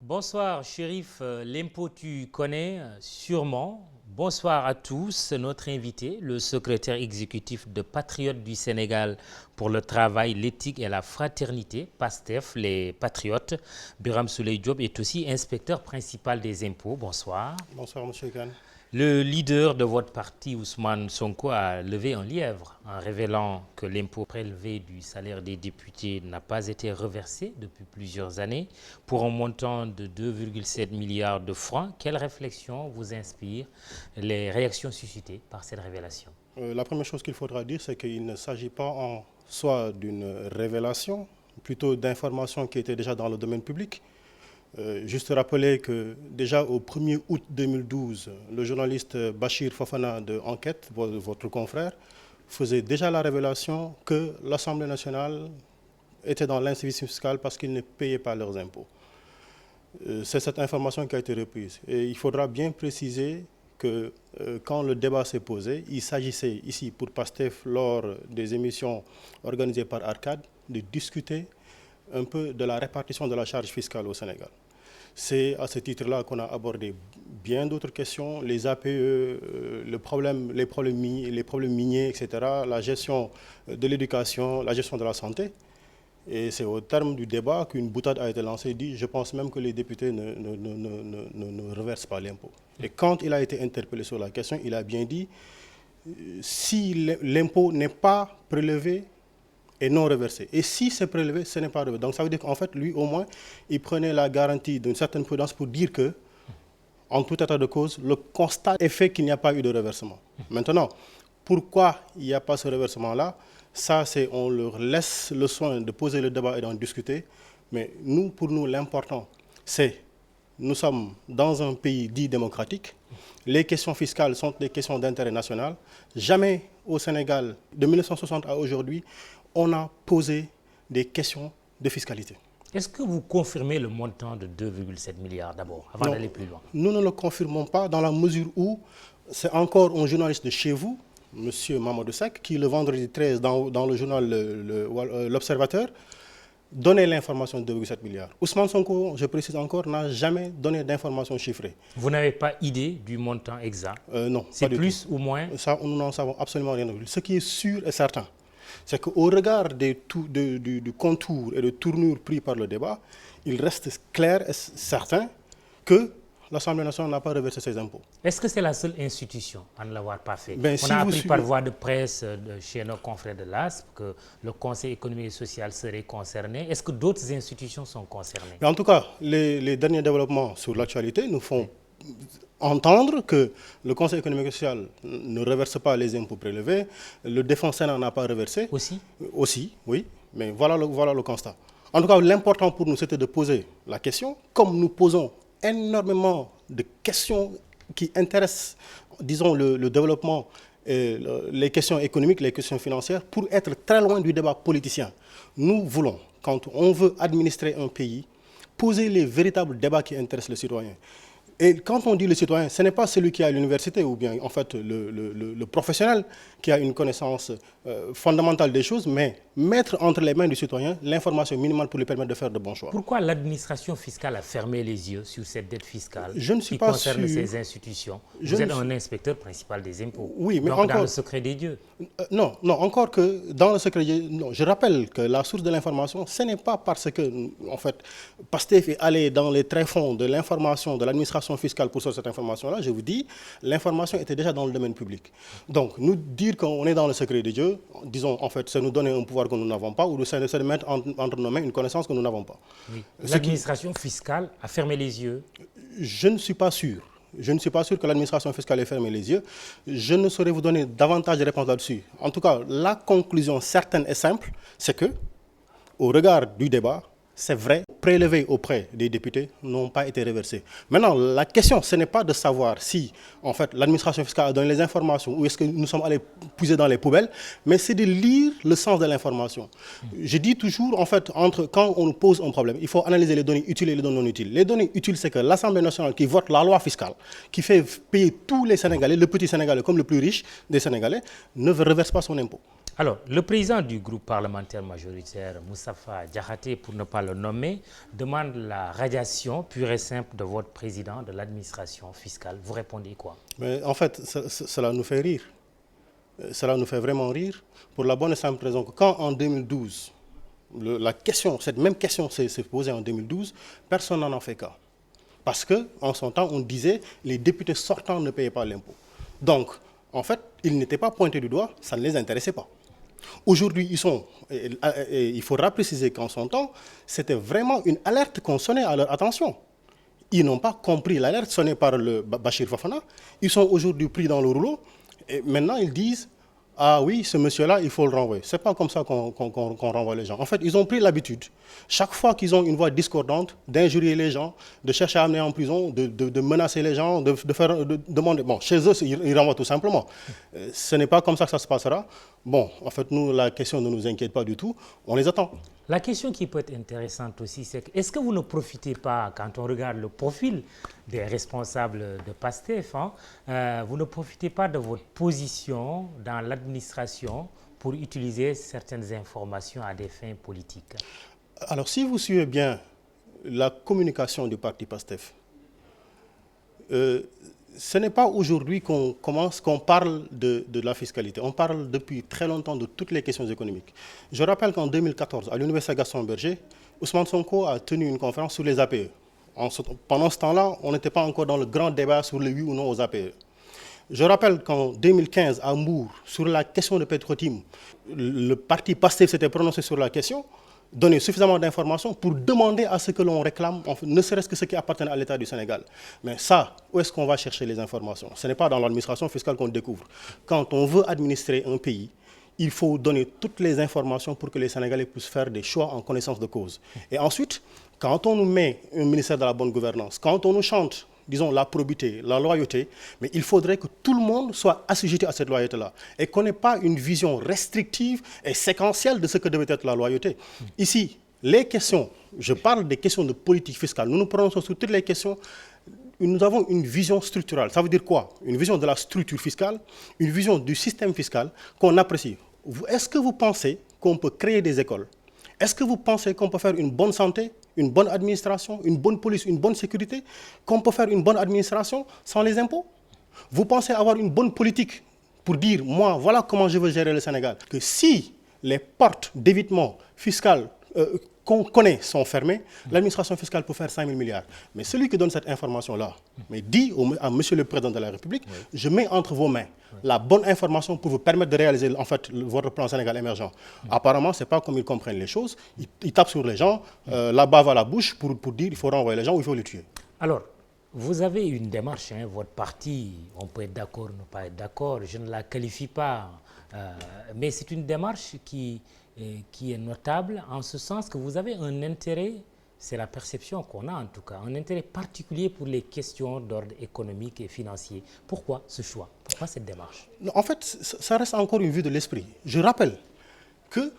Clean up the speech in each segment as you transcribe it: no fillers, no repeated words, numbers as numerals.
Bonsoir, Chérif. L'impôt, tu connais sûrement. Bonsoir à tous. Notre invité, le secrétaire exécutif de Patriotes du Sénégal pour le travail, l'éthique et la fraternité, PASTEF, les Patriotes, Birame Souleye Diop, est aussi inspecteur principal des impôts. Bonsoir. Bonsoir, M. Khan. Le leader de votre parti, Ousmane Sonko, a levé un lièvre en révélant que l'impôt prélevé du salaire des députés n'a pas été reversé depuis plusieurs années pour un montant de 2,7 milliards de francs. Quelle réflexion vous inspire les réactions suscitées par cette révélation? La première chose qu'il faudra dire, c'est qu'il ne s'agit pas en soi d'une révélation, plutôt d'informations qui étaient déjà dans le domaine public. Juste rappeler que déjà au 1er août 2012, le journaliste Bachir Fofana de Enquête, votre confrère, faisait déjà la révélation que l'Assemblée nationale était dans l'incivisme fiscal parce qu'ils ne payaient pas leurs impôts. C'est cette information qui a été reprise. Et il faudra bien préciser que quand le débat s'est posé, il s'agissait ici pour PASTEF, lors des émissions organisées par Arcade, de discuter un peu de la répartition de la charge fiscale au Sénégal. C'est à ce titre-là qu'on a abordé bien d'autres questions, les APE, les problèmes miniers, etc., la gestion de l'éducation, la gestion de la santé. Et c'est au terme du débat qu'une boutade a été lancée, dit « je pense même que les députés ne reversent pas l'impôt ». Et quand il a été interpellé sur la question, il a bien dit « si l'impôt n'est pas prélevé, et non reversé. Et si c'est prélevé, ce n'est pas reversé. » Donc ça veut dire qu'en fait, lui, au moins, il prenait la garantie d'une certaine prudence pour dire que, en tout état de cause, le constat est fait qu'il n'y a pas eu de reversement. Maintenant, pourquoi il n'y a pas ce reversement-là? Ça, on leur laisse le soin de poser le débat et d'en discuter. Mais nous, pour nous, l'important, c'est nous sommes dans un pays dit démocratique. Les questions fiscales sont des questions d'intérêt national. Jamais au Sénégal, de 1960 à aujourd'hui, on a posé des questions de fiscalité. Est-ce que vous confirmez le montant de 2,7 milliards d'abord, avant d'aller plus loin? Nous ne le confirmons pas dans la mesure où c'est encore un journaliste de chez vous, M. Mamadou Seck, qui le vendredi 13 dans le journal L'Observateur, donnait l'information de 2,7 milliards. Ousmane Sonko, je précise encore, n'a jamais donné d'informations chiffrées. Vous n'avez pas idée du montant exact? Non. C'est plus ou moins? Ça, nous n'en savons absolument rien. Ce qui est sûr et certain, c'est qu'au regard du contour et de tournure pris par le débat, il reste clair et certain que l'Assemblée nationale n'a pas reversé ses impôts. Est-ce que c'est la seule institution à ne l'avoir pas fait? On Si a appris par voie de presse chez nos confrères de l'ASP que le Conseil économique et social serait concerné. Est-ce que d'autres institutions sont concernées? En tout cas, les derniers développements sur l'actualité nous font entendre que le Conseil économique et social ne reverse pas les impôts prélevés, le Défense Sénat n'a pas reversé. Aussi, oui, mais voilà le constat. En tout cas, l'important pour nous, c'était de poser la question, comme nous posons énormément de questions qui intéressent, disons, le développement, les questions économiques, les questions financières, pour être très loin du débat politicien. Nous voulons, quand on veut administrer un pays, poser les véritables débats qui intéressent le citoyen. Et quand on dit le citoyen, ce n'est pas celui qui est à l'université ou bien en fait le professionnel qui a une connaissance fondamentale des choses, mais mettre entre les mains du citoyen l'information minimale pour lui permettre de faire de bons choix. Pourquoi l'administration fiscale a fermé les yeux sur cette dette fiscale qui concerne ces institutions? Vous êtes un inspecteur principal des impôts. Oui, mais donc encore, dans le secret des dieux. Non, encore que dans le secret des dieux, non. Je rappelle que la source de l'information, ce n'est pas parce que, en fait, PASTEF est allé dans les tréfonds de l'information de l'administration fiscale pour sortir cette information-là. Je vous dis, l'information était déjà dans le domaine public. Donc, nous dire qu'on est dans le secret des dieux, disons, en fait, c'est nous donner un pouvoir que nous n'avons pas ou c'est de mettre entre nos mains une connaissance que nous n'avons pas. Oui. L'administration fiscale a fermé les yeux? Je ne suis pas sûr. Je ne suis pas sûr que l'administration fiscale ait fermé les yeux. Je ne saurais vous donner davantage de réponses là-dessus. En tout cas, la conclusion certaine et simple, c'est que, au regard du débat, c'est vrai, prélevés auprès des députés n'ont pas été reversés. Maintenant, la question, ce n'est pas de savoir si, en fait, l'administration fiscale a donné les informations ou est-ce que nous sommes allés puiser dans les poubelles, mais c'est de lire le sens de l'information. Je dis toujours, en fait, quand on nous pose un problème, il faut analyser les données utiles et les données non utiles. Les données utiles, c'est que l'Assemblée nationale qui vote la loi fiscale, qui fait payer tous les Sénégalais, le petit Sénégalais comme le plus riche des Sénégalais, ne reverse pas son impôt. Alors, le président du groupe parlementaire majoritaire, Moustapha Diakhaté, pour ne pas le nommer, demande la radiation pure et simple de votre président de l'administration fiscale. Vous répondez quoi? Mais en fait, cela nous fait rire. Cela nous fait vraiment rire pour la bonne et simple raison que quand en 2012, cette même question s'est posée en 2012, personne n'en a fait cas. Parce qu'en son temps, on disait les députés sortants ne payaient pas l'impôt. Donc, en fait, ils n'étaient pas pointés du doigt, ça ne les intéressait pas. Aujourd'hui, il faudra préciser qu'en son temps, c'était vraiment une alerte qu'on sonnait à leur attention. Ils n'ont pas compris l'alerte sonnée par le Bachir Fofana. Ils sont aujourd'hui pris dans le rouleau. Et maintenant, ils disent « Ah oui, ce monsieur-là, il faut le renvoyer ». Ce n'est pas comme ça qu'on renvoie les gens. En fait, ils ont pris l'habitude, chaque fois qu'ils ont une voix discordante, d'injurier les gens, de chercher à amener en prison, de menacer les gens, de demander... Bon, chez eux, ils renvoient tout simplement. Ce n'est pas comme ça que ça se passera. Bon, en fait, nous, la question ne nous inquiète pas du tout. On les attend. La question qui peut être intéressante aussi, c'est que est-ce que vous ne profitez pas, quand on regarde le profil des responsables de PASTEF, vous ne profitez pas de votre position dans l'administration pour utiliser certaines informations à des fins politiques? Alors, si vous suivez bien la communication du parti PASTEF, ce n'est pas aujourd'hui qu'on parle de la fiscalité. On parle depuis très longtemps de toutes les questions économiques. Je rappelle qu'en 2014, à l'Université Gaston Berger, Ousmane Sonko a tenu une conférence sur les APE. Pendant ce temps-là, on n'était pas encore dans le grand débat sur le oui ou non aux APE. Je rappelle qu'en 2015, à Mbour, sur la question de Petro-Tim, le parti PASTEF s'était prononcé sur la question, donner suffisamment d'informations pour demander à ce que l'on réclame, ne serait-ce que ce qui appartient à l'État du Sénégal. Mais ça, où est-ce qu'on va chercher les informations? Ce n'est pas dans l'administration fiscale qu'on le découvre. Quand on veut administrer un pays, il faut donner toutes les informations pour que les Sénégalais puissent faire des choix en connaissance de cause. Et ensuite, quand on nous met un ministère de la bonne gouvernance, quand on nous chante, disons, la probité, la loyauté, mais il faudrait que tout le monde soit assujetti à cette loyauté-là et qu'on n'ait pas une vision restrictive et séquentielle de ce que devait être la loyauté. Ici, les questions, je parle des questions de politique fiscale, nous nous prononçons sur toutes les questions, nous avons une vision structurelle. Ça veut dire quoi? Une vision de la structure fiscale, une vision du système fiscal qu'on apprécie. Est-ce que vous pensez qu'on peut créer des écoles? Est-ce que vous pensez qu'on peut faire une bonne santé, une bonne administration, une bonne police, une bonne sécurité, qu'on peut faire une bonne administration sans les impôts? Vous pensez avoir une bonne politique pour dire, moi, voilà comment je veux gérer le Sénégal? Que si les portes d'évitement fiscal qu'on connaît sont fermées, l'administration fiscale peut faire 5 000 milliards. Mais celui qui donne cette information-là, mais dit à Monsieur le Président de la République, je mets entre vos mains la bonne information pour vous permettre de réaliser en fait votre plan Sénégal émergent. Apparemment, ce n'est pas comme ils comprennent les choses. Ils tapent sur les gens, la bave à la bouche pour dire qu'il faut renvoyer les gens ou il faut les tuer. Alors, vous avez une démarche, votre parti, on peut être d'accord ou ne pas être d'accord, je ne la qualifie pas, mais c'est une démarche qui est notable en ce sens que vous avez un intérêt, c'est la perception qu'on a en tout cas, un intérêt particulier pour les questions d'ordre économique et financier. Pourquoi ce choix? Pourquoi cette démarche? En fait, ça reste encore une vue de l'esprit. Je rappelle que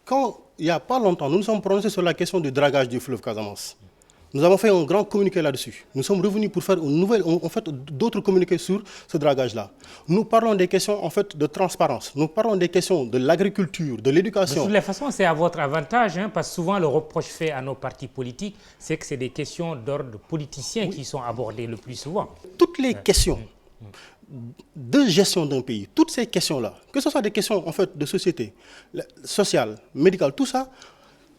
quand, il n'y a pas longtemps, nous nous sommes prononcés sur la question du dragage du fleuve Casamance. Nous avons fait un grand communiqué là-dessus. Nous sommes revenus pour faire d'autres communiqués sur ce dragage-là. Nous parlons des questions en fait, de transparence. Nous parlons des questions de l'agriculture, de l'éducation. De toutes les façons, c'est à votre avantage, parce que souvent le reproche fait à nos partis politiques, c'est que c'est des questions d'ordre politicien qui sont abordées le plus souvent. Toutes les questions de gestion d'un pays, toutes ces questions-là, que ce soit des questions en fait, de société, sociale, médicale, tout ça,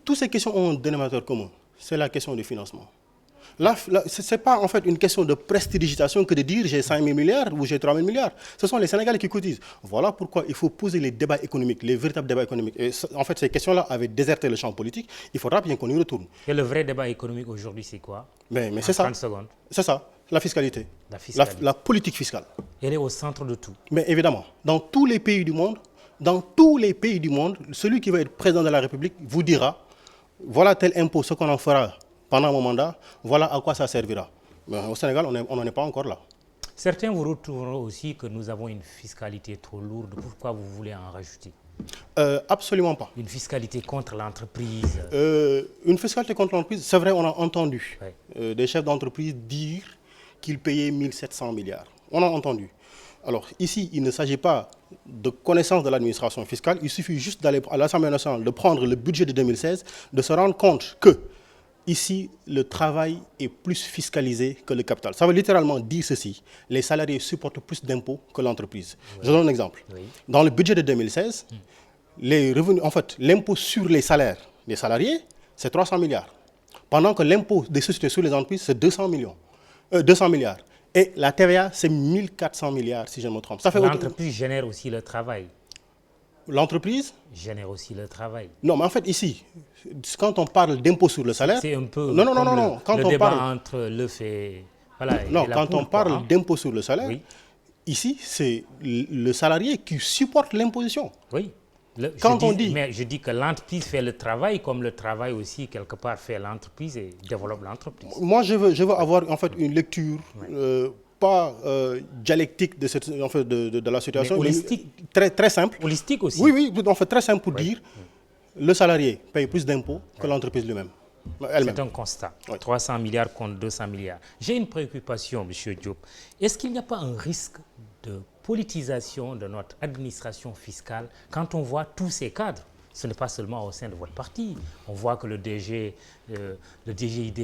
toutes ces questions ont un dénominateur commun. C'est la question du financement. Là, ce n'est pas en fait une question de prestidigitation que de dire j'ai 5 000 milliards ou j'ai 3 000 milliards. Ce sont les Sénégalais qui cotisent. Voilà pourquoi il faut poser les débats économiques, les véritables débats économiques. Et en fait, ces questions-là avaient déserté le champ politique. Il faudra bien qu'on y retourne. Et le vrai débat économique aujourd'hui, c'est quoi? Mais c'est ça. 30 secondes. C'est ça, la fiscalité. La politique fiscale. Elle est au centre de tout. Mais évidemment, dans tous les pays du monde, celui qui va être président de la République vous dira voilà tel impôt, ce qu'on en fera pendant mon mandat, voilà à quoi ça servira. Mais au Sénégal, on n'en est pas encore là. Certains vous retrouveront aussi que nous avons une fiscalité trop lourde. Pourquoi vous voulez en rajouter? Absolument pas. Une fiscalité contre l'entreprise. Une fiscalité contre l'entreprise, c'est vrai, on a entendu des chefs d'entreprise dire qu'ils payaient 1 700 milliards. On a entendu. Alors ici, il ne s'agit pas de connaissance de l'administration fiscale. Il suffit juste d'aller à l'Assemblée nationale, de prendre le budget de 2016, de se rendre compte que ici, le travail est plus fiscalisé que le capital. Ça veut littéralement dire ceci. Les salariés supportent plus d'impôts que l'entreprise. Oui. Je donne un exemple. Oui. Dans le budget de 2016, les revenus, en fait, l'impôt sur les salaires des salariés, c'est 300 milliards. Pendant que l'impôt des sociétés sur les entreprises, c'est 200 milliards. Et la TVA, c'est 1400 milliards, si je ne me trompe. L'entreprise génère aussi le travail. L'entreprise génère aussi le travail. Non, mais en fait, ici, quand on parle d'impôt sur le salaire... C'est un peu non. Quand le on débat parle... entre le fait... Voilà, non, quand on parle d'impôt sur le salaire, oui. Ici, c'est le salarié qui supporte l'imposition. Oui. Mais je dis que l'entreprise fait le travail, comme le travail aussi, quelque part, fait l'entreprise et développe l'entreprise. Moi, je veux avoir, en fait, une lecture... Oui. Pas dialectique de la situation, mais holistique. Mais très simple. Holistique aussi. Oui, en fait, très simple pour dire le salarié paye plus d'impôts que l'entreprise lui-même. C'est un constat. 300 milliards contre 200 milliards. J'ai une préoccupation, M. Diop. Est-ce qu'il n'y a pas un risque de politisation de notre administration fiscale quand on voit tous ces cadres? Ce n'est pas seulement au sein de votre parti. On voit que le DGID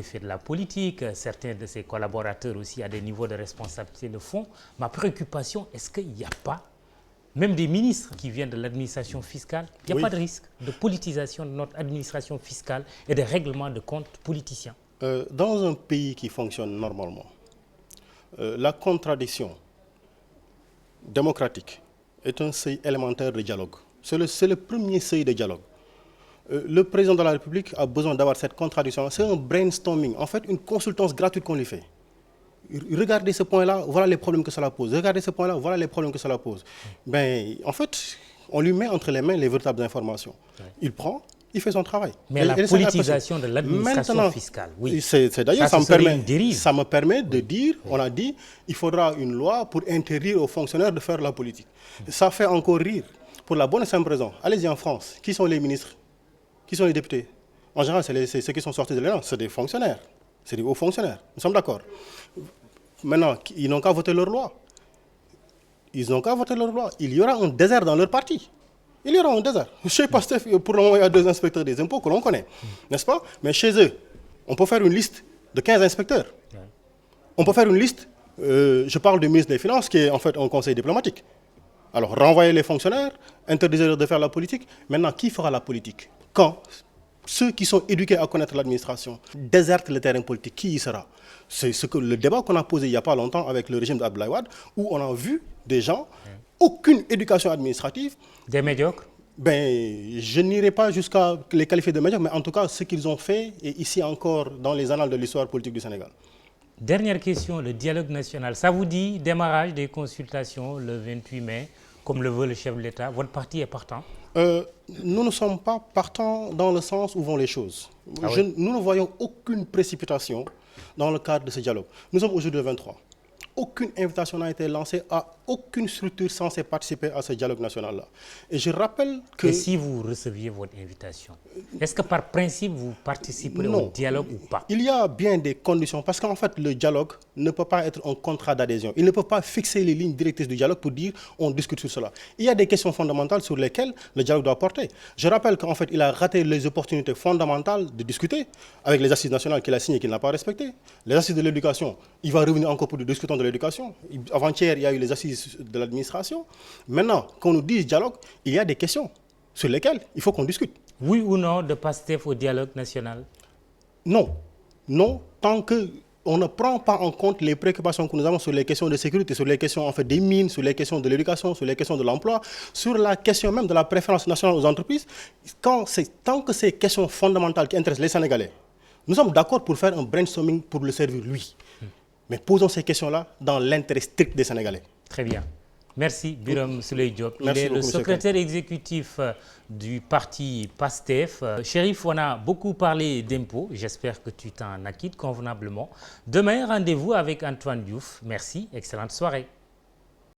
fait de la politique, certains de ses collaborateurs aussi à des niveaux de responsabilité le font. Ma préoccupation, est-ce qu'il n'y a pas, même des ministres qui viennent de l'administration fiscale, il n'y a pas de risque de politisation de notre administration fiscale et de règlement de comptes politiciens? Dans un pays qui fonctionne normalement, la contradiction démocratique est un seuil élémentaire de dialogue. C'est le premier seuil de dialogue. Le président de la République a besoin d'avoir cette contradiction. C'est un brainstorming, en fait, une consultance gratuite qu'on lui fait. Regardez ce point-là, voilà les problèmes que cela pose. Regardez ce point-là, voilà les problèmes que cela pose. Ben, en fait, on lui met entre les mains les véritables informations. Il prend, il fait son travail. Mais la politisation de l'administration fiscale, oui. D'ailleurs, ça me permet de dire, on a dit, il faudra une loi pour interdire aux fonctionnaires de faire la politique. Ça fait encore rire. Pour la bonne et simple raison, allez-y en France, qui sont les ministres? Qui sont les députés? En général, c'est ceux qui sont sortis de l'ENA, c'est des fonctionnaires, c'est des hauts fonctionnaires. Nous sommes d'accord. Maintenant, ils n'ont qu'à voter leur loi. Ils n'ont qu'à voter leur loi. Il y aura un désert dans leur parti. Il y aura un désert. Chez Pastef, pour le moment, il y a 2 inspecteurs des impôts que l'on connaît, n'est-ce pas? Mais chez eux, on peut faire une liste de 15 inspecteurs. On peut faire une liste, je parle du ministre des Finances, qui est en fait un conseil diplomatique. Alors, renvoyer les fonctionnaires, interdire de faire la politique. Maintenant, qui fera la politique? Quand ceux qui sont éduqués à connaître l'administration désertent le terrain politique, qui y sera? C'est le débat qu'on a posé il n'y a pas longtemps avec le régime d'Abdoulaye Wade, où on a vu des gens, aucune éducation administrative. Des médiocres? Ben, je n'irai pas jusqu'à les qualifier de médiocres, mais en tout cas, ce qu'ils ont fait est ici encore dans les annales de l'histoire politique du Sénégal. Dernière question, le dialogue national. Ça vous dit démarrage des consultations le 28 mai, comme le veut le chef de l'État? Votre parti est partant? Nous ne sommes pas partants dans le sens où vont les choses. Nous ne voyons aucune précipitation dans le cadre de ce dialogue. Nous sommes aujourd'hui le 23. Aucune invitation n'a été lancée à aucune structure censée participer à ce dialogue national-là. Et je rappelle que... Et si vous receviez votre invitation, est-ce que par principe vous participerez au dialogue ou pas? Il y a bien des conditions, parce qu'en fait le dialogue ne peut pas être un contrat d'adhésion. Il ne peut pas fixer les lignes directrices du dialogue pour dire on discute sur cela. Il y a des questions fondamentales sur lesquelles le dialogue doit porter. Je rappelle qu'en fait il a raté les opportunités fondamentales de discuter avec les assises nationales qu'il a signées et qu'il n'a pas respectées. Les assises de l'éducation, il va revenir encore pour discuter de l'éducation. Avant-hier, il y a eu les assises de l'administration. Maintenant, quand on nous dit dialogue, il y a des questions sur lesquelles il faut qu'on discute. Oui ou non de Pastef au dialogue national? Non. Non, tant qu'on ne prend pas en compte les préoccupations que nous avons sur les questions de sécurité, sur les questions en fait, des mines, sur les questions de l'éducation, sur les questions de l'emploi, sur la question même de la préférence nationale aux entreprises. Tant que ces questions fondamentales qui intéressent les Sénégalais, nous sommes d'accord pour faire un brainstorming pour le servir lui. Mais posons ces questions-là dans l'intérêt strict des Sénégalais. Très bien. Merci, Birame Souleye Diop. Il est le secrétaire exécutif du parti PASTEF. Chérif, on a beaucoup parlé d'impôts. J'espère que tu t'en acquittes convenablement. Demain, rendez-vous avec Antoine Diouf. Merci, excellente soirée.